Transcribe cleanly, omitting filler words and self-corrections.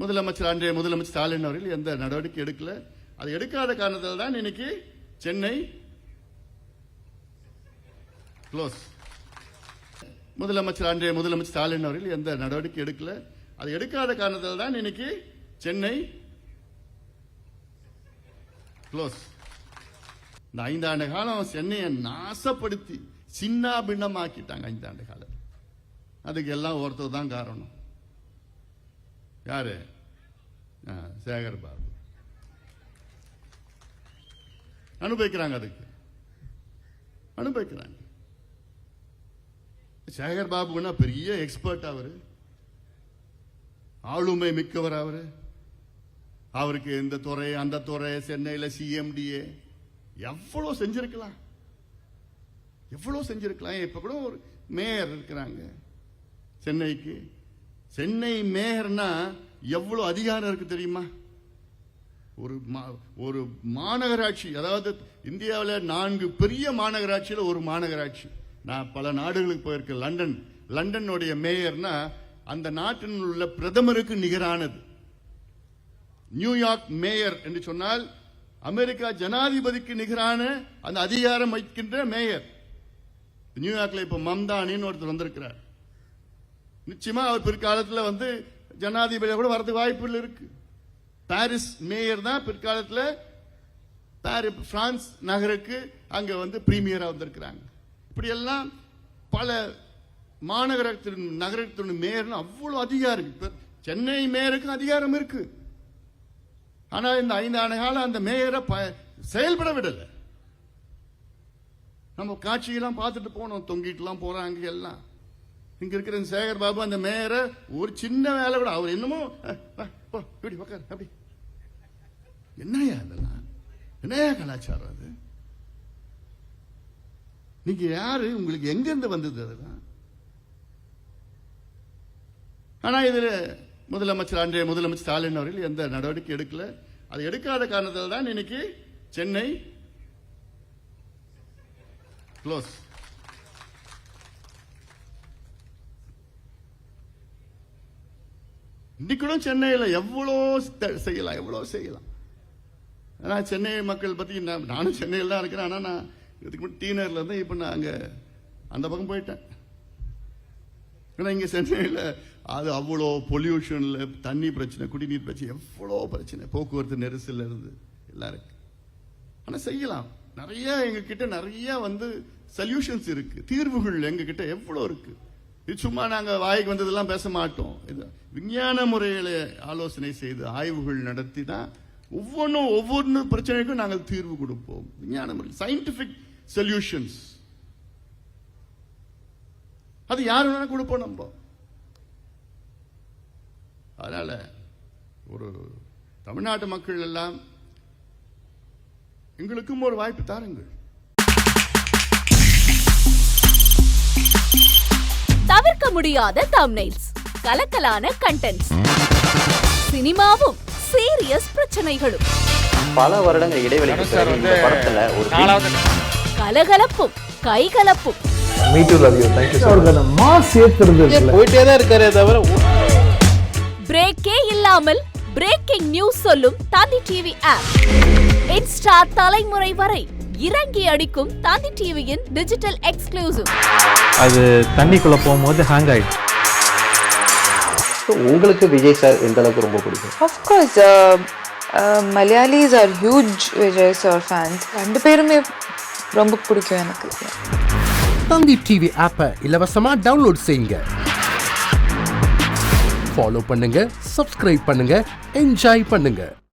அன்றைய முதலமைச்சர் ஸ்டாலின் அவர்கள் எந்த நடவடிக்கை எடுக்கல. அது எடுக்காத காரணத்தால் தான் இன்னைக்கு சென்னை க்ளோஸ். அன்றைய முதலமைச்சர் ஸ்டாலின் அவர்கள் எந்த நடவடிக்கை எடுக்கல. அது எடுக்காத காரணத்தால் தான் இன்னைக்கு சென்னை க்ளோஸ். இந்த 5 ஆண்டு காலம் சென்னையை நாசப்படுத்தி சின்ன பின்னமாக்கிட்டாங்க. 5 ஆண்டு காலம் அதுக்கு எல்லாம் ஒருத்தர் தான் காரணம். யாரு? சேகர் பாபு. அனுபவிக்கிறாங்க, அதுக்கு அனுபவிக்கிறாங்க. சேகர் பாபுன்னா பெரிய எக்ஸ்பர்ட், அவரு ஆளுமை மிக்கவர். அவருக்கு இந்த துறை அந்த துறை, சென்னையில் சிஎம்டிஏ எவ்வளவு செஞ்சிருக்கலாம். இப்ப கூட ஒரு மேயர் இருக்கிறாங்க சென்னைக்கு. சென்னை மேயர்னா எவ்வளவு அதிகாரம் இருக்கு தெரியுமா? ஒரு மாநகராட்சி, அதாவது இந்தியாவில் 4 பெரிய மாநகராட்சியில் ஒரு மாநகராட்சி. நான் பல நாடுகளுக்கு போயிருக்கேன். லண்டனுடைய மேயர்னா அந்த நாட்டில் உள்ள பிரதமருக்கு நிகரானது. நியூயார்க் மேயர் என்று சொன்னால் அமெரிக்கா ஜனாதிபதிக்கு நிகரான அந்த அதிகாரம் வைக்கின்ற மேயர். நியூயார்க்ல இப்ப மம்தானின்னு ஒருத்தர் வந்திருக்கிறார். நிச்சயமா அவர் பிற்காலத்தில் ஜனாதிபதியாக கூட வரதுக்கு வாய்ப்புகள் இருக்கு. பாரிஸ் மேயர் தான் பிற்காலத்தில் பிரான்ஸ் நகருக்கு அங்க பிரீமியரா வந்திருக்கிறாங்க. இப்படி எல்லாம் பல நகரத்தின் மேயர் அவ்வளவு அதிகாரம். சென்னை மேயருக்கு அதிகாரம் இருக்கு. ஆனா இந்த 5 ஆண்டு காலம் அந்த மேயரை செயல்பட விடல. நம்ம காட்சியெல்லாம் பார்த்துட்டு போனோம். தொங்கிட்டு எல்லாம் போறாங்க எல்லாம். இங்க இருக்கிற சேகர் பாபு அந்த மேயரை ஒரு சின்ன வேலை கூட அவர் என்னமோ அப்படி என்னையா அதெல்லாம், என்னையா கலாச்சாரம் அது? நீங்க யாரு? உங்களுக்கு எங்க இருந்து வந்தது அதெல்லாம்? ஆனா இதுல அன்றைய முதலமைச்சர் ஸ்டாலின் அவர்கள் எந்த நடவடிக்கை எடுக்கல. அது எடுக்காத காரணத்தால் தான் இன்னைக்கு சென்னை க்ளோஸ். இன்னைக்கு சென்னையில் எவ்வளோ செய்யலாம். ஆனா சென்னை மக்கள் பத்தி நானும் சென்னையில் தான் இருக்கிறேன். ஆனா நான் இதுக்கு முன்னாடி டீனர்ல இருந்து இப்ப நான் அங்க அந்த பக்கம் போயிட்டேன். இங்க சென்னையில் அது அவ்வளோ பொல்யூஷன்ல, தண்ணி பிரச்சனை, குடிநீர் பிரச்சனை, எவ்வளோ பிரச்சனை, போக்குவரத்து நெரிசல் இருந்து எல்லாம் இருக்கு. ஆனா செய்யலாம். நிறைய எங்க கிட்ட நிறைய சொல்யூஷன்ஸ் இருக்கு, தீர்வுகள் எங்க கிட்ட எவ்வளவு இருக்கு. இது சும்மா நாங்க வாய்க்கு வந்ததெல்லாம் பேச மாட்டோம். இது விஞ்ஞான முறையில ஆலோசனை செய்து ஆய்வுகள் நடத்தி தான் ஒவ்வொரு பிரச்சனைக்கும் நாங்கள் தீர்வு கொடுப்போம். விஞ்ஞான முறை, சயின்டிபிக் சொல்யூஷன்ஸ். அது யாரு வேணா கொடுப்போம் நம்ம. அதனால ஒரு தமிழ்நாட்டு மக்கள் எல்லாம் எங்களுக்கும் ஒரு வாய்ப்பு தாருங்கள். தவிர்க்க முடியாத தம்ப்நெயில்ஸ், கலக்கலான கண்டென்ட்ஸ், சினிமாவும் சீரியஸ் பிரச்சனைகளும், பல வருடங்கள் இடைவெளிக்கு பிறகு இந்த படத்துல ஒரு கலகலப்பும் கைகலப்பும். பிரேக்கே இல்லாமல் பிரேக்கிங் நியூஸ் சொல்லும் தந்தி டிவி ஆப். இன்ஸ்டா தலைமுறை வரை இறங்கி அடிக்கும் தந்தி டிவியின் டிஜிட்டல் எக்ஸ்க்ளூசிவ். அது தண்ணிக்குள்ள போகும்போது ஹேங் ஆயிடுச்சு. உங்களுக்கு விஜய் சார் எந்த அளவுக்கு ரொம்ப பிடிக்கும்? Of course, Malayalis are huge Vijay sir fans. 2 பேருமே ரொம்ப பிடிக்கும் எனக்கு. தந்தி டிவி ஆப்பை இலவசமா டவுன்லோட் செய்யுங்க. ஃபாலோ பண்ணுங்க, சப்ஸ்கிரைப் பண்ணுங்க, என்ஜாய் பண்ணுங்க.